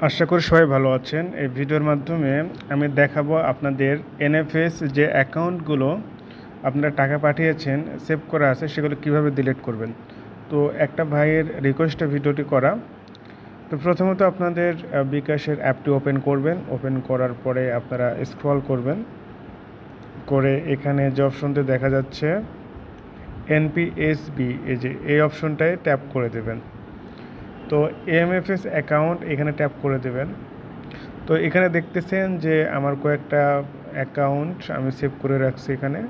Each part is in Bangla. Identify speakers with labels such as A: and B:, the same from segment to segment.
A: আশা করি সবাই ভালো আছেন। এই ভিডিওর মাধ্যমে আমি দেখাবো আপনাদের এনএফএস যে অ্যাকাউন্টগুলো আপনারা টাকা পাঠিয়েছেন, সেভ করা আছে সেগুলো কিভাবে ডিলিট করবেন। তো একটা ভাইয়ের রিকোয়েস্টে ভিডিওটি করা। তো প্রথমত আপনাদের বিকাশের অ্যাপটি ওপেন করবেন। ওপেন করার পরে আপনারা স্ক্রল করবেন, করে এখানে যে অপশনটি দেখা যাচ্ছে এনপিএসবি, এই অপশনটায় ট্যাপ করে দেবেন। তো এমএফএস অ্যাকাউন্ট এখানে ট্যাপ করে দেবেন। তো এখানে দেখতেছেন যে আমার কয়েকটা অ্যাকাউন্ট আমি সেভ করে রাখছি এখানে,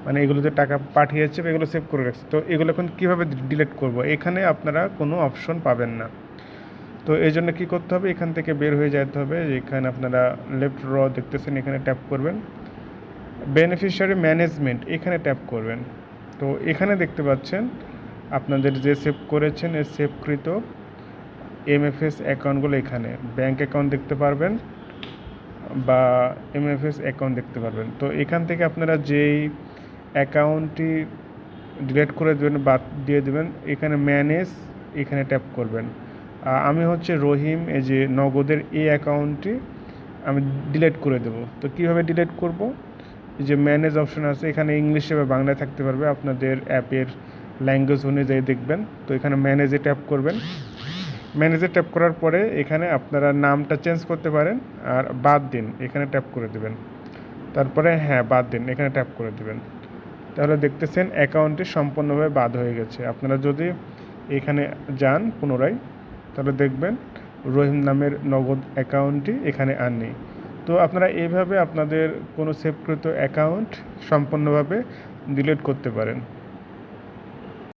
A: মানে এগুলোতে টাকা পাঠিয়েছে এগুলো সেভ করে রাখছি। তো এগুলো এখন কীভাবে ডিলিট করব, এখানে আপনারা কোনো অপশন পাবেন না। তো এই জন্য কী করতে হবে, এখান থেকে বের হয়ে যেতে হবে। এখানে আপনারা লেফট র দেখতেছেন, এখানে ট্যাপ করবেন, বেনিফিশিয়ারি ম্যানেজমেন্ট এখানে ট্যাপ করবেন। তো এখানে দেখতে পাচ্ছেন আপনাদের যে সেভ করেছেন এই সেভকৃত এমএফএস অ্যাকাউন্টগুলো, এখানে ব্যাঙ্ক অ্যাকাউন্ট দেখতে পারবেন বা এমএফএস অ্যাকাউন্ট দেখতে পারবেন। তো এখান থেকে আপনারা যেই অ্যাকাউন্টটি ডিলিট করে দেবেন, বাদ দিয়ে দেবেন, এখানে ম্যানেজ এখানে ট্যাপ করবেন। আমি হচ্ছে রহিম, এই যে নগদের এই অ্যাকাউন্টটি আমি ডিলিট করে দেব। তো কীভাবে ডিলিট করব, এই যে ম্যানেজ অপশন আছে, এখানে ইংলিশে বা বাংলায় থাকতে পারবে, আপনাদের অ্যাপের ল্যাঙ্গুয়েজ অনুযায়ী দেখবেন। তো এখানে ম্যানেজে ট্যাপ করবেন। ম্যানেজে ট্যাপ করার পরে এখানে আপনারা নামটা চেঞ্জ করতে পারেন, আর বাদ দিন এখানে ট্যাপ করে দেবেন। তারপরে হ্যাঁ বাদ দিন এখানে ট্যাপ করে দেবেন। তাহলে দেখতেছেন অ্যাকাউন্টটি সম্পূর্ণভাবে বাদ হয়ে গেছে। আপনারা যদি এখানে যান পুনরায়, তাহলে দেখবেন রহিম নামের নগদ অ্যাকাউন্টটি এখানে আর নেই। তো আপনারা এইভাবে আপনাদের কোনো সেভকৃত অ্যাকাউন্ট সম্পূর্ণভাবে ডিলিট করতে পারেন।